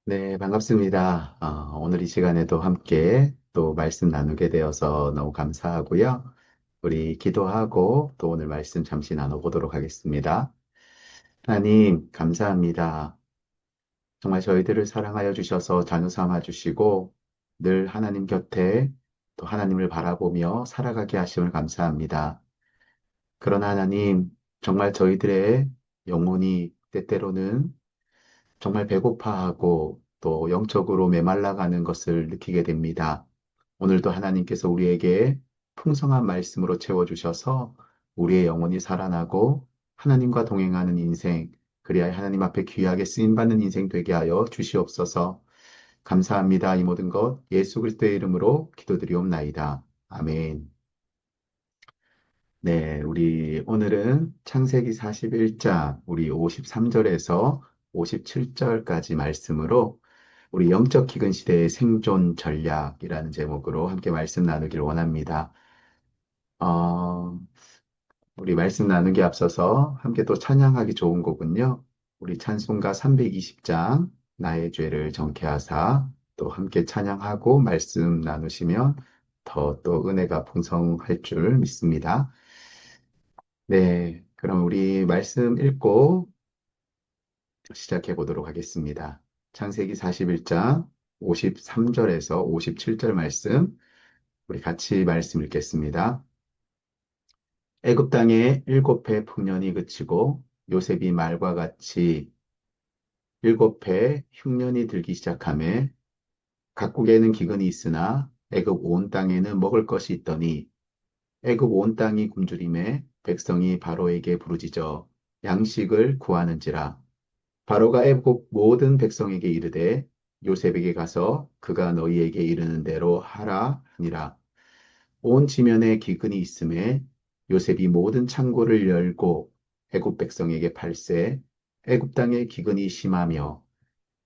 네, 반갑습니다. 오늘 이 시간에도 함께 또 말씀 나누게 되어서 너무 감사하고요. 우리 기도하고 또 오늘 말씀 잠시 나눠보도록 하겠습니다. 하나님, 감사합니다. 정말 저희들을 사랑하여 주셔서 자녀 삼아 주시고 늘 하나님 곁에 또 하나님을 바라보며 살아가게 하심을 감사합니다. 그러나 하나님, 정말 저희들의 영혼이 때때로는 정말 배고파하고 또 영적으로 메말라가는 것을 느끼게 됩니다. 오늘도 하나님께서 우리에게 풍성한 말씀으로 채워주셔서 우리의 영혼이 살아나고 하나님과 동행하는 인생, 그리하여 하나님 앞에 귀하게 쓰임받는 인생 되게 하여 주시옵소서. 감사합니다. 이 모든 것 예수 그리스도의 이름으로 기도드리옵나이다. 아멘. 네, 우리 오늘은 창세기 41장, 우리 53절에서 57절까지 말씀으로 우리 영적 기근 시대의 생존 전략이라는 제목으로 함께 말씀 나누길 원합니다. 어, 우리 말씀 나누기 앞서서 함께 또 찬양하기 좋은 곡은요. 우리 찬송가 320장, 나의 죄를 정케하사 또 함께 찬양하고 말씀 나누시면 더 또 은혜가 풍성할 줄 믿습니다. 네, 그럼 우리 말씀 읽고 시작해 보도록 하겠습니다. 창세기 41장 53절에서 57절 말씀, 우리 같이 말씀 읽겠습니다. 애굽 땅에 일곱 해 풍년이 그치고 요셉이 말과 같이 일곱 해 흉년이 들기 시작하매 각국에는 기근이 있으나 애굽 온 땅에는 먹을 것이 있더니 애굽 온 땅이 굶주림에 백성이 바로에게 부르짖어 양식을 구하는지라. 바로가 애국 모든 백성에게 이르되 요셉에게 가서 그가 너희에게 이르는 대로 하라 하니라. 온 지면에 기근이 있음에 요셉이 모든 창고를 열고 애국 백성에게 팔세 애국 땅에 기근이 심하며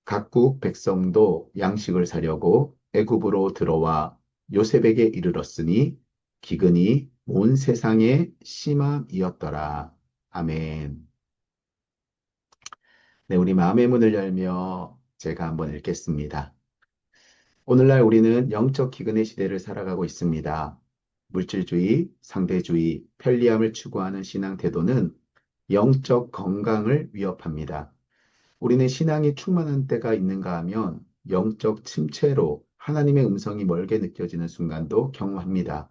각국 백성도 양식을 사려고 애굽으로 들어와 요셉에게 이르렀으니 기근이 온 세상에 심함이었더라. 아멘. 네, 우리 마음의 문을 열며 제가 한번 읽겠습니다. 오늘날 우리는 영적 기근의 시대를 살아가고 있습니다. 물질주의, 상대주의, 편리함을 추구하는 신앙 태도는 영적 건강을 위협합니다. 우리는 신앙이 충만한 때가 있는가 하면 영적 침체로 하나님의 음성이 멀게 느껴지는 순간도 경험합니다.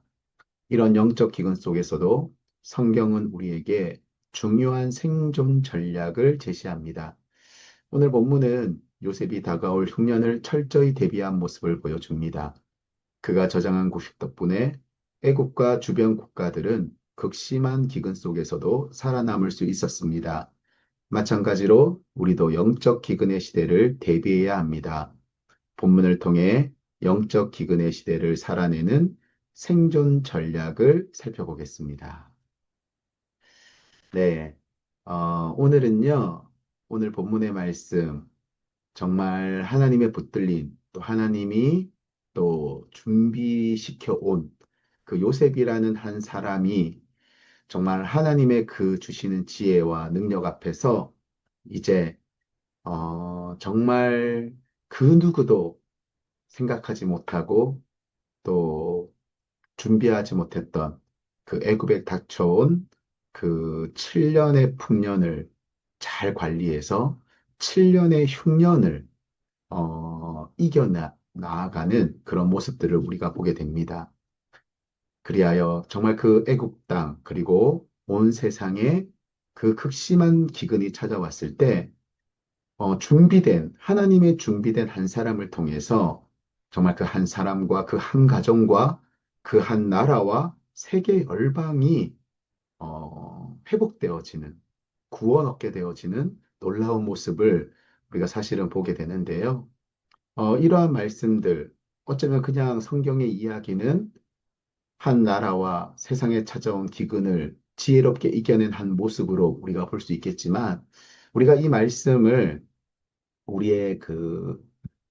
이런 영적 기근 속에서도 성경은 우리에게 중요한 생존 전략을 제시합니다. 오늘 본문은 요셉이 다가올 흉년을 철저히 대비한 모습을 보여줍니다. 그가 저장한 구식 덕분에 애국과 주변 국가들은 극심한 기근 속에서도 살아남을 수 있었습니다. 마찬가지로 우리도 영적 기근의 시대를 대비해야 합니다. 본문을 통해 영적 기근의 시대를 살아내는 생존 전략을 살펴보겠습니다. 네, 오늘은요, 오늘 본문의 말씀, 정말 하나님의 붙들림, 또 하나님이 또 준비시켜 온 그 요셉이라는 한 사람이 정말 하나님의 그 주시는 지혜와 능력 앞에서 이제 정말 그 누구도 생각하지 못하고 또 준비하지 못했던 그 애굽에 닥쳐온 그 7년의 풍년을 잘 관리해서 7년의 흉년을 나아가는 그런 모습들을 우리가 보게 됩니다. 그리하여 정말 그 애굽 땅 그리고 온 세상에 그 극심한 기근이 찾아왔을 때 하나님의 준비된 한 사람을 통해서 정말 그 한 사람과 그 한 가정과 그 한 나라와 세계 열방이 회복되어지는, 구원 얻게 되어지는 놀라운 모습을 우리가 사실은 보게 되는데요. 이러한 말씀들, 어쩌면 그냥 성경의 이야기는 한 나라와 세상에 찾아온 기근을 지혜롭게 이겨낸 한 모습으로 우리가 볼 수 있겠지만, 우리가 이 말씀을 우리의 그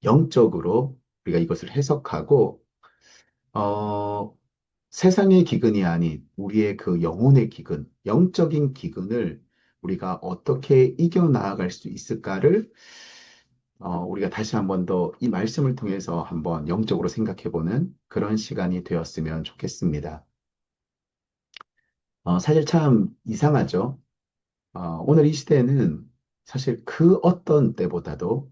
영적으로 우리가 이것을 해석하고, 어, 세상의 기근이 아닌 우리의 그 영혼의 기근, 영적인 기근을 우리가 어떻게 이겨나갈 수 있을까를 우리가 다시 한번 더 이 말씀을 통해서 한번 영적으로 생각해보는 그런 시간이 되었으면 좋겠습니다. 사실 참 이상하죠. 오늘 이 시대에는 사실 그 어떤 때보다도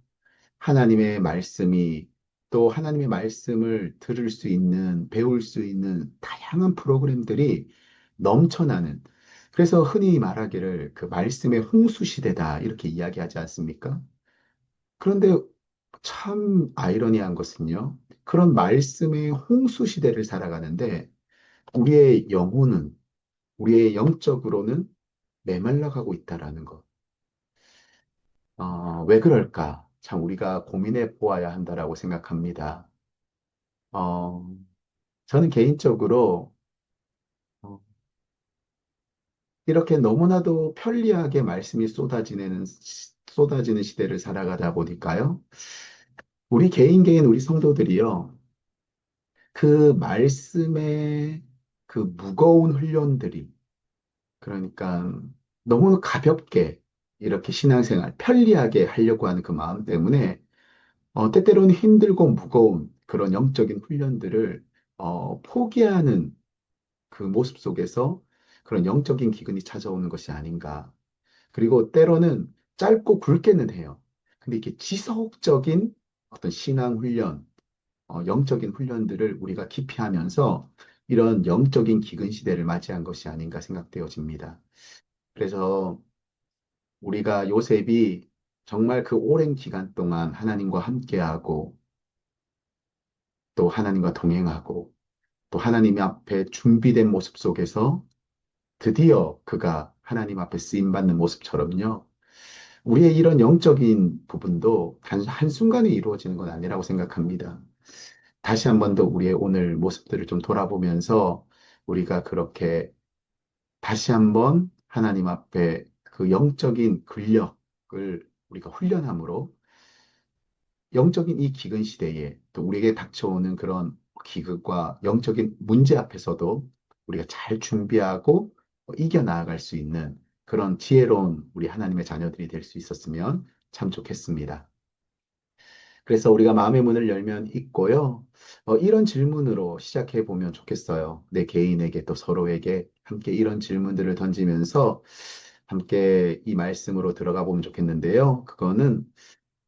하나님의 말씀이 또 하나님의 말씀을 들을 수 있는, 배울 수 있는 다양한 프로그램들이 넘쳐나는, 그래서 흔히 말하기를 그 말씀의 홍수 시대다, 이렇게 이야기하지 않습니까? 그런데 참 아이러니한 것은요, 그런 말씀의 홍수 시대를 살아가는데 우리의 영혼은, 우리의 영적으로는 메말라가고 있다라는 것. 왜 그럴까? 참 우리가 고민해 보아야 한다라고 생각합니다. 어, 저는 개인적으로 어, 이렇게 너무나도 편리하게 말씀이 쏟아지는 시대를 살아가다 보니까요. 우리 개인 우리 성도들이요. 그 말씀의 그 무거운 훈련들이, 그러니까 너무 가볍게 이렇게 신앙생활 편리하게 하려고 하는 그 마음 때문에 때때로는 힘들고 무거운 그런 영적인 훈련들을 포기하는 그 모습 속에서 그런 영적인 기근이 찾아오는 것이 아닌가. 그리고 때로는 짧고 굵게는 해요. 근데 이게 지속적인 어떤 신앙 훈련, 영적인 훈련들을 우리가 깊이 하면서 이런 영적인 기근 시대를 맞이한 것이 아닌가 생각되어집니다. 그래서 우리가 요셉이 정말 그 오랜 기간 동안 하나님과 함께하고 또 하나님과 동행하고 또 하나님 앞에 준비된 모습 속에서 드디어 그가 하나님 앞에 쓰임받는 모습처럼요. 우리의 이런 영적인 부분도 단 한순간에 이루어지는 건 아니라고 생각합니다. 다시 한 번 더 우리의 오늘 모습들을 좀 돌아보면서 우리가 그렇게 다시 한번 하나님 앞에 그 영적인 근력을 우리가 훈련함으로 영적인 이 기근 시대에 또 우리에게 닥쳐오는 그런 기근과 영적인 문제 앞에서도 우리가 잘 준비하고 이겨나갈 수 있는 그런 지혜로운 우리 하나님의 자녀들이 될 수 있었으면 참 좋겠습니다. 그래서 우리가 마음의 문을 열면 있고요. 이런 질문으로 시작해 보면 좋겠어요. 내 개인에게 또 서로에게 함께 이런 질문들을 던지면서 함께 이 말씀으로 들어가 보면 좋겠는데요. 그거는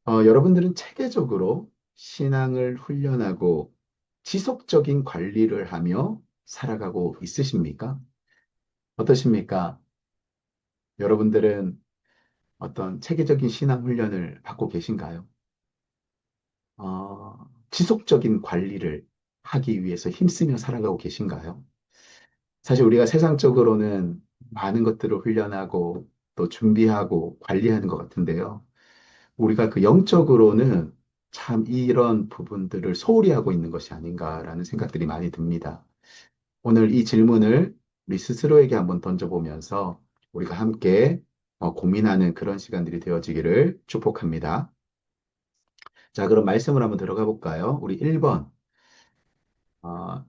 여러분들은 체계적으로 신앙을 훈련하고 지속적인 관리를 하며 살아가고 있으십니까? 어떠십니까? 여러분들은 어떤 체계적인 신앙 훈련을 받고 계신가요? 지속적인 관리를 하기 위해서 힘쓰며 살아가고 계신가요? 사실 우리가 세상적으로는 많은 것들을 훈련하고 또 준비하고 관리하는 것 같은데요. 우리가 그 영적으로는 참 이런 부분들을 소홀히 하고 있는 것이 아닌가라는 생각들이 많이 듭니다. 오늘 이 질문을 우리 스스로에게 한번 던져보면서 우리가 함께 고민하는 그런 시간들이 되어지기를 축복합니다. 자, 그럼 말씀을 한번 들어가 볼까요? 우리 1번.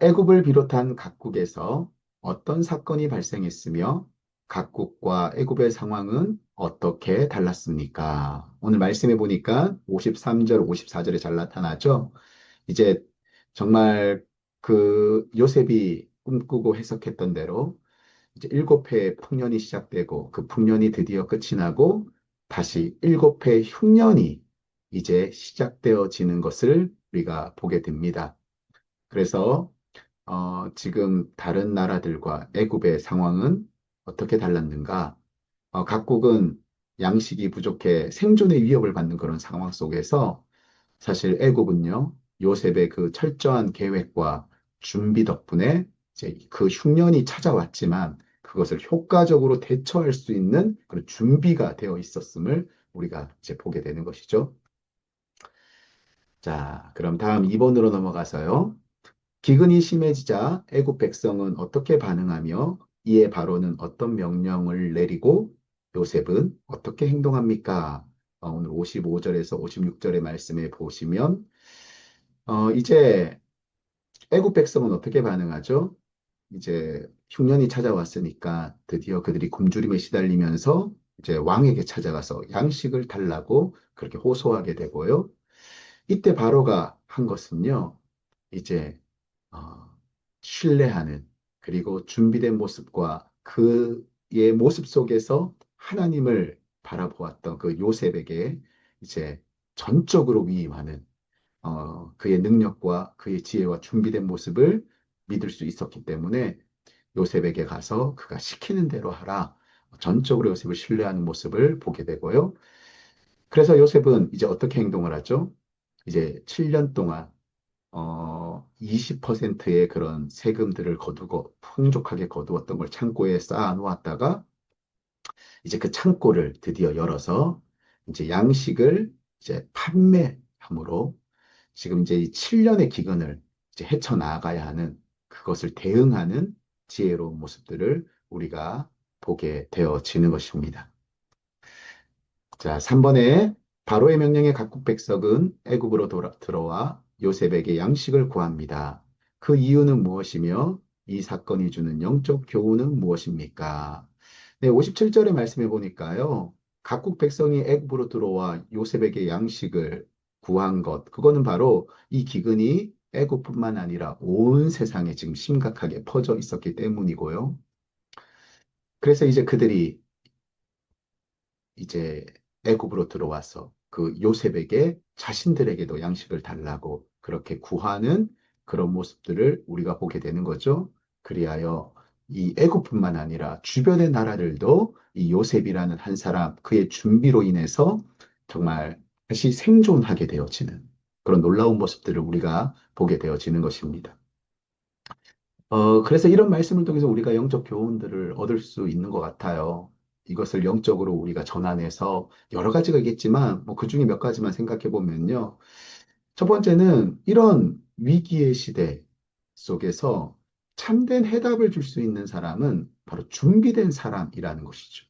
애굽을 비롯한 각국에서 어떤 사건이 발생했으며 각국과 애굽의 상황은 어떻게 달랐습니까? 오늘 말씀해 보니까 53절, 54절에 잘 나타나죠? 이제 정말 그 요셉이 꿈꾸고 해석했던 대로 이제 7회 풍년이 시작되고 그 풍년이 드디어 끝이 나고 다시 7회 흉년이 이제 시작되어지는 것을 우리가 보게 됩니다. 그래서 지금 다른 나라들과 애굽의 상황은 어떻게 달랐는가? 각국은 양식이 부족해 생존의 위협을 받는 그런 상황 속에서 사실 애굽은요, 요셉의 그 철저한 계획과 준비 덕분에 이제 그 흉년이 찾아왔지만 그것을 효과적으로 대처할 수 있는 그런 준비가 되어 있었음을 우리가 이제 보게 되는 것이죠. 자, 그럼 다음 2번으로 넘어가서요. 기근이 심해지자 애굽 백성은 어떻게 반응하며 이에 바로는 어떤 명령을 내리고 요셉은 어떻게 행동합니까? 오늘 55절에서 56절의 말씀에 보시면 이제 애굽 백성은 어떻게 반응하죠? 이제 흉년이 찾아왔으니까 드디어 그들이 굶주림에 시달리면서 이제 왕에게 찾아가서 양식을 달라고 그렇게 호소하게 되고요. 이때 바로가 한 것은요, 이제 어, 신뢰하는 그리고 준비된 모습과 그의 모습 속에서 하나님을 바라보았던 그 요셉에게 이제 전적으로 위임하는 그의 능력과 그의 지혜와 준비된 모습을 믿을 수 있었기 때문에 요셉에게 가서 그가 시키는 대로 하라. 전적으로 요셉을 신뢰하는 모습을 보게 되고요. 그래서 요셉은 이제 어떻게 행동을 하죠? 이제 7년 동안 20%의 그런 세금들을 거두고 풍족하게 거두었던 걸 창고에 쌓아 놓았다가 이제 그 창고를 드디어 열어서 이제 양식을 이제 판매함으로 지금 이제 이 7년의 기근을 이제 헤쳐나가야 하는 그것을 대응하는 지혜로운 모습들을 우리가 보게 되어지는 것입니다. 자, 3번에 바로의 명령에 각국 백성은 애굽으로 들어와 요셉에게 양식을 구합니다. 그 이유는 무엇이며 이 사건이 주는 영적 교훈은 무엇입니까? 네, 57절의 말씀해 보니까요. 각국 백성이 애굽으로 들어와 요셉에게 양식을 구한 것, 그거는 바로 이 기근이 애굽뿐만 아니라 온 세상에 지금 심각하게 퍼져 있었기 때문이고요. 그래서 이제 그들이 이제 애굽으로 들어와서 그 요셉에게 자신들에게도 양식을 달라고 그렇게 구하는 그런 모습들을 우리가 보게 되는 거죠. 그리하여 이 애굽뿐만 아니라 주변의 나라들도 이 요셉이라는 한 사람 그의 준비로 인해서 정말 다시 생존하게 되어지는 그런 놀라운 모습들을 우리가 보게 되어지는 것입니다. 그래서 이런 말씀을 통해서 우리가 영적 교훈들을 얻을 수 있는 것 같아요. 이것을 영적으로 우리가 전환해서 여러 가지가 있겠지만, 뭐 그 중에 몇 가지만 생각해 보면요. 첫 번째는 이런 위기의 시대 속에서 참된 해답을 줄 수 있는 사람은 바로 준비된 사람이라는 것이죠.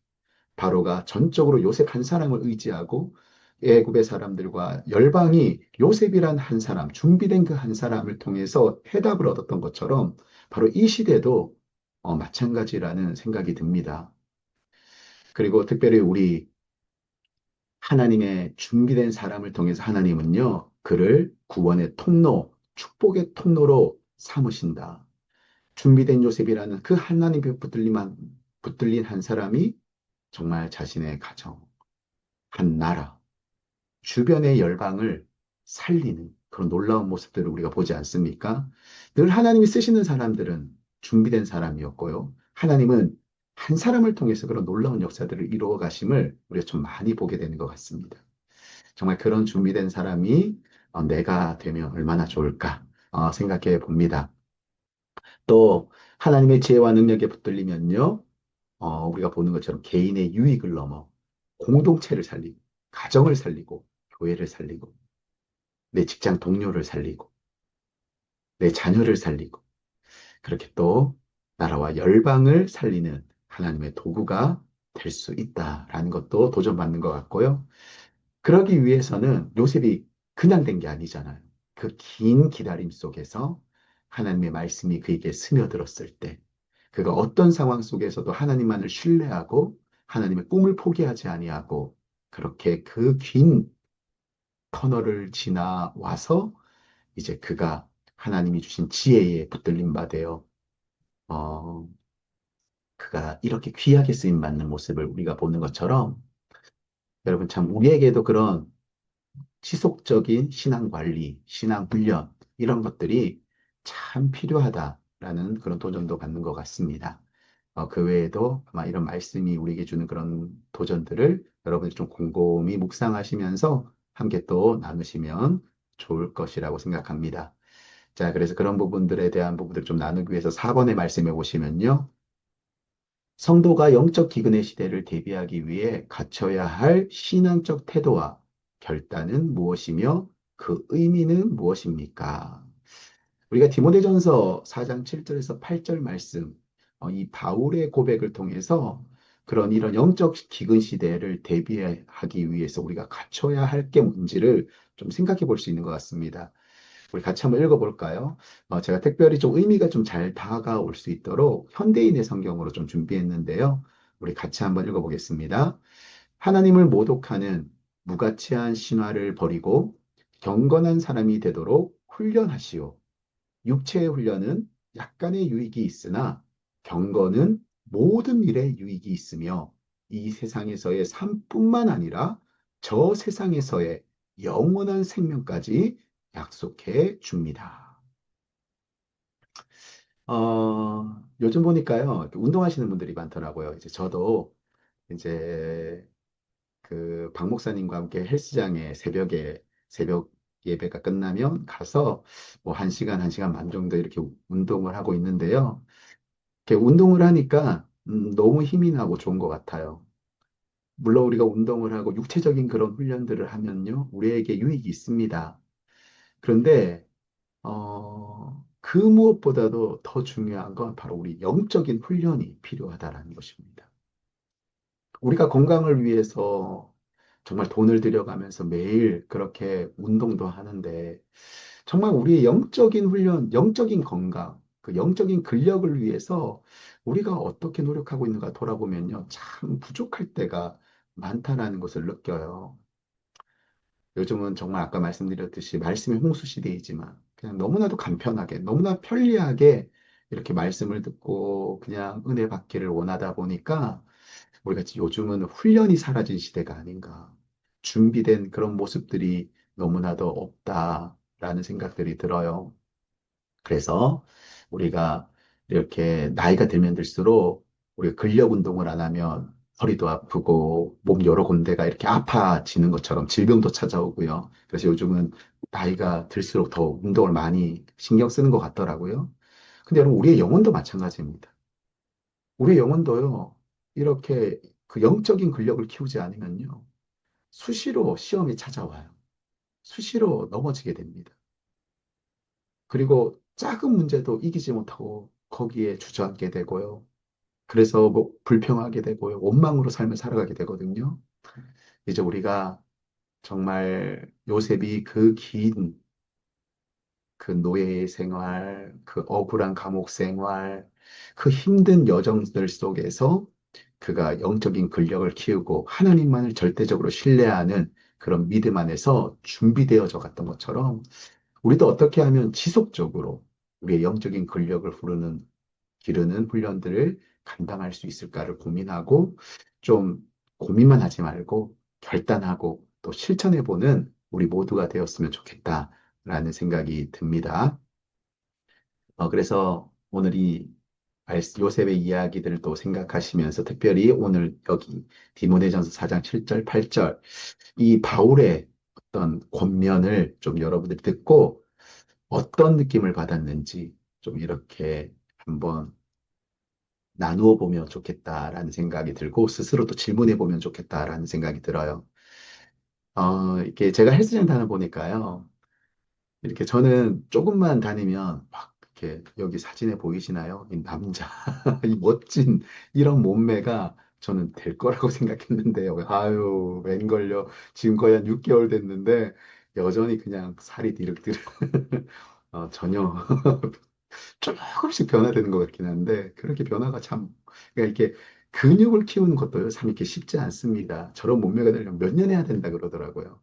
바로가 전적으로 요셉 한 사람을 의지하고 애굽의 사람들과 열방이 요셉이란 한 사람, 준비된 그 한 사람을 통해서 해답을 얻었던 것처럼 바로 이 시대도 마찬가지라는 생각이 듭니다. 그리고 특별히 우리 하나님의 준비된 사람을 통해서 하나님은요, 그를 구원의 통로, 축복의 통로로 삼으신다. 준비된 요셉이라는 그 하나님께 붙들린 한 사람이 정말 자신의 가정, 한 나라, 주변의 열방을 살리는 그런 놀라운 모습들을 우리가 보지 않습니까? 늘 하나님이 쓰시는 사람들은 준비된 사람이었고요. 하나님은 한 사람을 통해서 그런 놀라운 역사들을 이루어 가심을 우리가 좀 많이 보게 되는 것 같습니다. 정말 그런 준비된 사람이 내가 되면 얼마나 좋을까 생각해 봅니다. 또 하나님의 지혜와 능력에 붙들리면요. 우리가 보는 것처럼 개인의 유익을 넘어 공동체를 살리고 가정을 살리고 교회를 살리고 내 직장 동료를 살리고, 내 자녀를 살리고, 그렇게 또 나라와 열방을 살리는 하나님의 도구가 될 수 있다라는 것도 도전받는 것 같고요. 그러기 위해서는 요셉이 그냥 된 게 아니잖아요. 그 긴 기다림 속에서 하나님의 말씀이 그에게 스며들었을 때, 그가 어떤 상황 속에서도 하나님만을 신뢰하고 하나님의 꿈을 포기하지 아니하고 그렇게 그 긴 터널을 지나 와서 이제 그가 하나님이 주신 지혜에 붙들림 받아요. 어, 그가 이렇게 귀하게 쓰임 받는 모습을 우리가 보는 것처럼 여러분 참 우리에게도 그런 지속적인 신앙 관리, 신앙 훈련 이런 것들이 참 필요하다라는 그런 도전도 받는 것 같습니다. 그 외에도 아마 이런 말씀이 우리에게 주는 그런 도전들을 여러분이 좀 곰곰이 묵상하시면서 함께 또 나누시면 좋을 것이라고 생각합니다. 자, 그래서 그런 부분들에 대한 부분들을 좀 나누기 위해서 4번의 말씀에 보시면요. 성도가 영적 기근의 시대를 대비하기 위해 갖춰야 할 신앙적 태도와 결단은 무엇이며 그 의미는 무엇입니까? 우리가 디모데전서 4장 7절에서 8절 말씀, 이 바울의 고백을 통해서 그런 이런 영적 기근 시대를 대비하기 위해서 우리가 갖춰야 할 게 뭔지를 좀 생각해 볼 수 있는 것 같습니다. 우리 같이 한번 읽어볼까요? 제가 특별히 좀 의미가 좀 잘 다가올 수 있도록 현대인의 성경으로 좀 준비했는데요. 우리 같이 한번 읽어보겠습니다. 하나님을 모독하는 무가치한 신화를 버리고 경건한 사람이 되도록 훈련하시오. 육체의 훈련은 약간의 유익이 있으나 경건은 모든 일에 유익이 있으며 이 세상에서의 삶뿐만 아니라 저 세상에서의 영원한 생명까지 약속해 줍니다. 요즘 보니까요, 운동하시는 분들이 많더라고요. 이제 저도 이제 그 박 목사님과 함께 헬스장에 새벽 예배가 끝나면 가서 뭐 한 시간, 한 시간 반 정도 이렇게 운동을 하고 있는데요. 이렇게 운동을 하니까 너무 힘이 나고 좋은 것 같아요. 물론 우리가 운동을 하고 육체적인 그런 훈련들을 하면요, 우리에게 유익이 있습니다. 그런데 그 무엇보다도 더 중요한 건 바로 우리 영적인 훈련이 필요하다라는 것입니다. 우리가 건강을 위해서 정말 돈을 들여가면서 매일 그렇게 운동도 하는데 정말 우리의 영적인 훈련, 영적인 건강, 그 영적인 근력을 위해서 우리가 어떻게 노력하고 있는가 돌아보면요. 참 부족할 때가 많다라는 것을 느껴요. 요즘은 정말 아까 말씀드렸듯이 말씀의 홍수 시대이지만 그냥 너무나도 간편하게, 너무나 편리하게 이렇게 말씀을 듣고 그냥 은혜 받기를 원하다 보니까 우리가 요즘은 훈련이 사라진 시대가 아닌가. 준비된 그런 모습들이 너무나도 없다라는 생각들이 들어요. 그래서 우리가 이렇게 나이가 들면 들수록 우리가 근력 운동을 안 하면 허리도 아프고 몸 여러 군데가 이렇게 아파지는 것처럼 질병도 찾아오고요. 그래서 요즘은 나이가 들수록 더 운동을 많이 신경 쓰는 것 같더라고요. 근데 여러분, 우리의 영혼도 마찬가지입니다. 우리의 영혼도요, 이렇게 그 영적인 근력을 키우지 않으면요, 수시로 시험이 찾아와요. 수시로 넘어지게 됩니다. 그리고 작은 문제도 이기지 못하고 거기에 주저앉게 되고요. 그래서 뭐 불평하게 되고요. 원망으로 삶을 살아가게 되거든요. 이제 우리가 정말 요셉이 그 긴 그 노예 생활, 그 억울한 감옥 생활, 그 힘든 여정들 속에서 그가 영적인 근력을 키우고 하나님만을 절대적으로 신뢰하는 그런 믿음 안에서 준비되어져 갔던 것처럼 우리도 어떻게 하면 지속적으로 우리의 영적인 근력을 기르는 훈련들을 감당할 수 있을까를 고민하고 좀 고민만 하지 말고 결단하고 또 실천해보는 우리 모두가 되었으면 좋겠다라는 생각이 듭니다. 그래서 오늘 이 요셉의 이야기들을 또 생각하시면서 특별히 오늘 여기 디모데전서 4장 7절, 8절 이 바울의 어떤 권면을 좀 여러분들이 듣고 어떤 느낌을 받았는지 좀 이렇게 한번 나누어 보면 좋겠다라는 생각이 들고 스스로 또 질문해 보면 좋겠다라는 생각이 들어요. 이렇게 제가 헬스장 다녀보니까요. 이렇게 저는 조금만 다니면 막 이렇게 여기 사진에 보이시나요? 이 남자, 이 멋진 이런 몸매가 저는 될 거라고 생각했는데요. 아유, 웬걸요. 지금 거의 한 6개월 됐는데 여전히 그냥 살이 디륵디륵. 전혀 조금씩 변화되는 것 같긴 한데 그렇게 변화가 참 그러니까 이렇게 근육을 키우는 것도 참 이렇게 쉽지 않습니다. 저런 몸매가 되려면 몇 년 해야 된다 그러더라고요.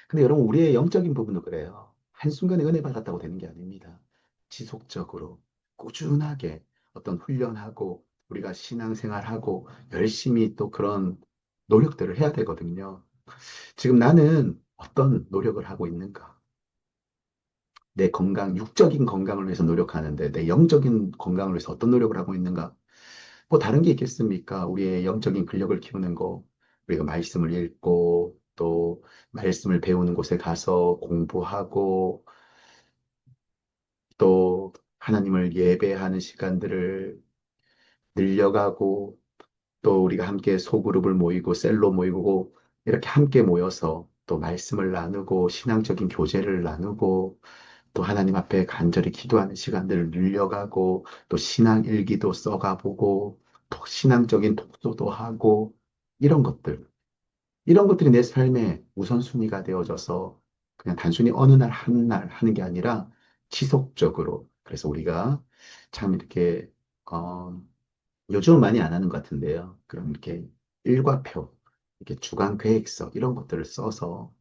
근데 여러분 우리의 영적인 부분도 그래요. 한순간에 은혜 받았다고 되는 게 아닙니다. 지속적으로 꾸준하게 어떤 훈련하고 우리가 신앙생활하고 열심히 또 그런 노력들을 해야 되거든요. 지금 나는 어떤 노력을 하고 있는가? 내 건강, 육적인 건강을 위해서 노력하는데 내 영적인 건강을 위해서 어떤 노력을 하고 있는가? 뭐 다른 게 있겠습니까? 우리의 영적인 근력을 키우는 거, 우리가 말씀을 읽고 또 말씀을 배우는 곳에 가서 공부하고 또 하나님을 예배하는 시간들을 늘려가고 또 우리가 함께 소그룹을 모이고 셀로 모이고 이렇게 함께 모여서 또 말씀을 나누고 신앙적인 교제를 나누고 또 하나님 앞에 간절히 기도하는 시간들을 늘려가고 또 신앙 일기도 써가보고 또 신앙적인 독서도 하고 이런 것들 이런 것들이 내 삶의 우선순위가 되어져서 그냥 단순히 어느 날 한 날 하는 게 아니라 지속적으로 그래서 우리가 참 이렇게 어, 요즘은 많이 안 하는 것 같은데요. 그럼 이렇게 일과표, 이렇게 주간 계획서 이런 것들을 써서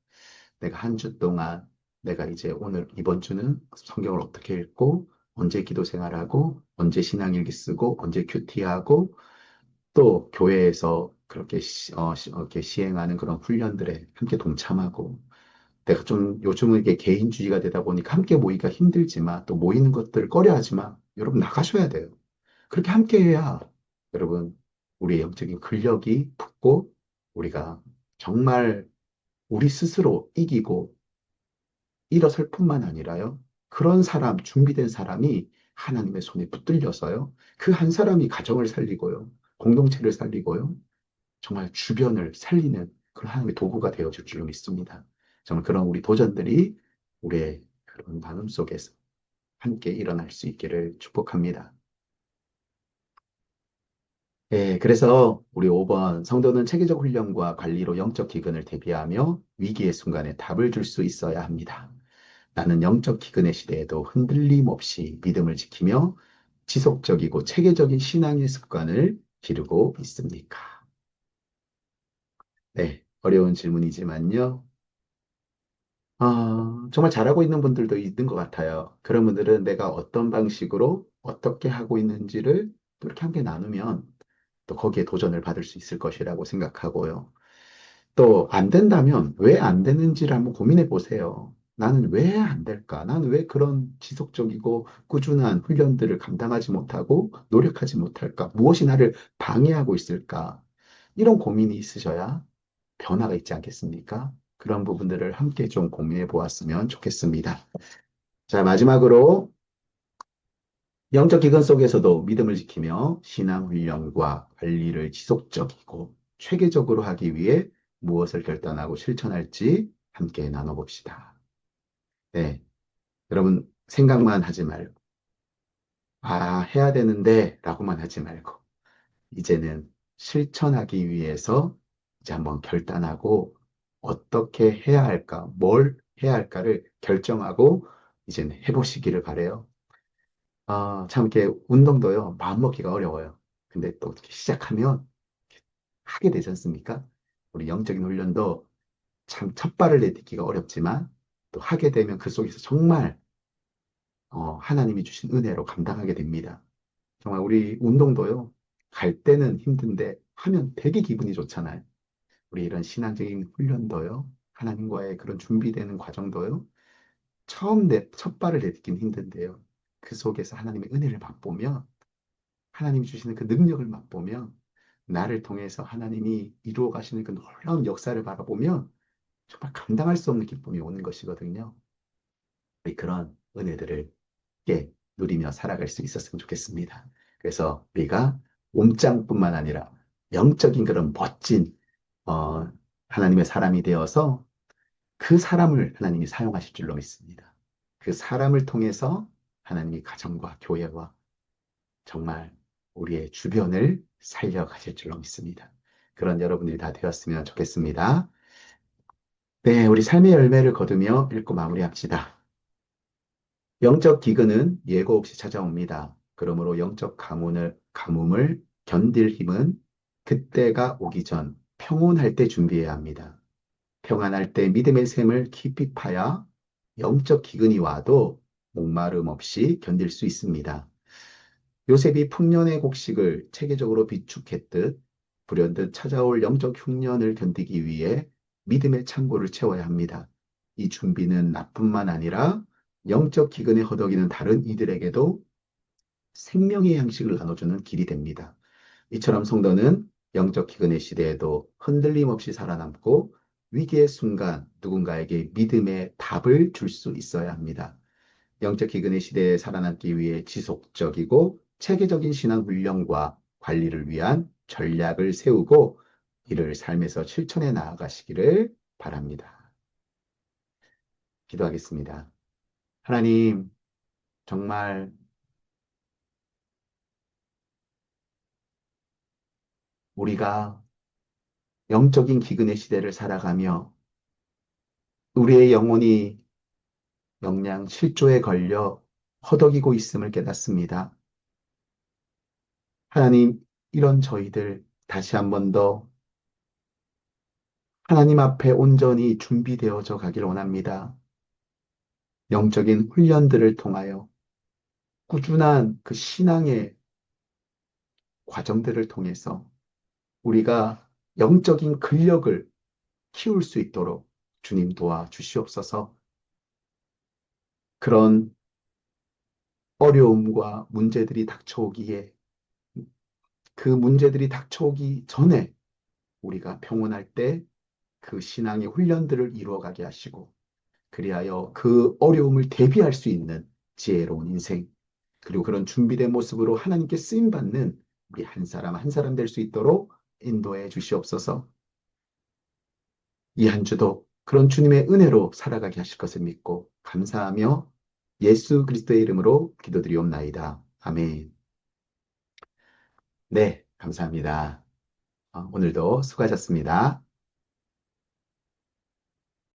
내가 한 주 동안 내가 이제 오늘 이번 주는 성경을 어떻게 읽고 언제 기도 생활하고 언제 신앙일기 쓰고 언제 큐티하고 또 교회에서 그렇게 이렇게 시행하는 그런 훈련들에 함께 동참하고 내가 좀 요즘은 이게 개인주의가 되다 보니까 함께 모이기가 힘들지만 또 모이는 것들을 꺼려하지만 여러분 나가셔야 돼요. 그렇게 함께 해야 여러분 우리의 영적인 근력이 붙고 우리가 정말 우리 스스로 이기고 일어설 뿐만 아니라요. 그런 사람, 준비된 사람이 하나님의 손에 붙들려서요. 그 한 사람이 가정을 살리고요. 공동체를 살리고요. 정말 주변을 살리는 그런 하나님의 도구가 되어줄 줄로 믿습니다. 정말 그런 우리 도전들이 우리의 그런 나눔 속에서 함께 일어날 수 있기를 축복합니다. 예, 그래서 우리 5번 성도는 체계적 훈련과 관리로 영적 기근을 대비하며 위기의 순간에 답을 줄 수 있어야 합니다. 나는 영적 기근의 시대에도 흔들림 없이 믿음을 지키며 지속적이고 체계적인 신앙의 습관을 기르고 있습니까? 네, 어려운 질문이지만요. 정말 잘하고 있는 분들도 있는 것 같아요. 그런 분들은 내가 어떤 방식으로 어떻게 하고 있는지를 또 이렇게 함께 나누면 또 거기에 도전을 받을 수 있을 것이라고 생각하고요. 또 안 된다면 왜 안 되는지를 한번 고민해 보세요. 나는 왜 안 될까? 나는 왜 그런 지속적이고 꾸준한 훈련들을 감당하지 못하고 노력하지 못할까? 무엇이 나를 방해하고 있을까? 이런 고민이 있으셔야 변화가 있지 않겠습니까? 그런 부분들을 함께 좀 고민해 보았으면 좋겠습니다. 자, 마지막으로 영적 기근 속에서도 믿음을 지키며 신앙 훈련과 관리를 지속적이고 체계적으로 하기 위해 무엇을 결단하고 실천할지 함께 나눠봅시다. 네, 여러분 생각만 하지 말고 해야 되는데 라고만 하지 말고 이제는 실천하기 위해서 이제 한번 결단하고 어떻게 해야 할까, 뭘 해야 할까를 결정하고 이제는 해보시기를 바래요. 참 이렇게 운동도요, 마음먹기가 어려워요. 근데 또 이렇게 시작하면 하게 되지 않습니까? 우리 영적인 훈련도 참 첫 발을 내딛기가 어렵지만 또 하게 되면 그 속에서 정말 하나님이 주신 은혜로 감당하게 됩니다. 정말 우리 운동도요, 갈 때는 힘든데 하면 되게 기분이 좋잖아요. 우리 이런 신앙적인 훈련도요, 하나님과의 그런 준비되는 과정도요, 첫 발을 내딛기는 힘든데요. 그 속에서 하나님의 은혜를 맛보면 하나님이 주시는 그 능력을 맛보면 나를 통해서 하나님이 이루어 가시는 그 놀라운 역사를 바라보면 정말 감당할 수 없는 기쁨이 오는 것이거든요. 우리 그런 은혜들을 함께 누리며 살아갈 수 있었으면 좋겠습니다. 그래서 우리가 몸짱뿐만 아니라 영적인 그런 멋진 어, 하나님의 사람이 되어서 그 사람을 하나님이 사용하실 줄로 믿습니다. 그 사람을 통해서 하나님이 가정과 교회와 정말 우리의 주변을 살려가실 줄로 믿습니다. 그런 여러분들이 다 되었으면 좋겠습니다. 네, 우리 삶의 열매를 거두며 읽고 마무리합시다. 영적 기근은 예고 없이 찾아옵니다. 그러므로 영적 가뭄을 견딜 힘은 그때가 오기 전 평온할 때 준비해야 합니다. 평안할 때 믿음의 샘을 깊이 파야 영적 기근이 와도 목마름 없이 견딜 수 있습니다. 요셉이 풍년의 곡식을 체계적으로 비축했듯 불현듯 찾아올 영적 흉년을 견디기 위해 믿음의 창고를 채워야 합니다. 이 준비는 나뿐만 아니라 영적 기근에 허덕이는 다른 이들에게도 생명의 양식을 나눠주는 길이 됩니다. 이처럼 성도는 영적 기근의 시대에도 흔들림 없이 살아남고 위기의 순간 누군가에게 믿음의 답을 줄 수 있어야 합니다. 영적 기근의 시대에 살아남기 위해 지속적이고 체계적인 신앙 훈련과 관리를 위한 전략을 세우고 이를 삶에서 실천해 나아가시기를 바랍니다. 기도하겠습니다. 하나님, 정말 우리가 영적인 기근의 시대를 살아가며 우리의 영혼이 영양 실조에 걸려 허덕이고 있음을 깨닫습니다. 하나님, 이런 저희들 다시 한번 더 하나님 앞에 온전히 준비되어져 가길 원합니다. 영적인 훈련들을 통하여 꾸준한 그 신앙의 과정들을 통해서 우리가 영적인 근력을 키울 수 있도록 주님 도와주시옵소서. 그런 어려움과 문제들이 닥쳐오기에 그 문제들이 닥쳐오기 전에 우리가 평온할 때 그 신앙의 훈련들을 이루어가게 하시고 그리하여 그 어려움을 대비할 수 있는 지혜로운 인생 그리고 그런 준비된 모습으로 하나님께 쓰임받는 우리 한 사람 한 사람 될 수 있도록 인도해 주시옵소서. 이 한 주도 그런 주님의 은혜로 살아가게 하실 것을 믿고 감사하며 예수 그리스도의 이름으로 기도드리옵나이다. 아멘. 네, 감사합니다. 오늘도 수고하셨습니다.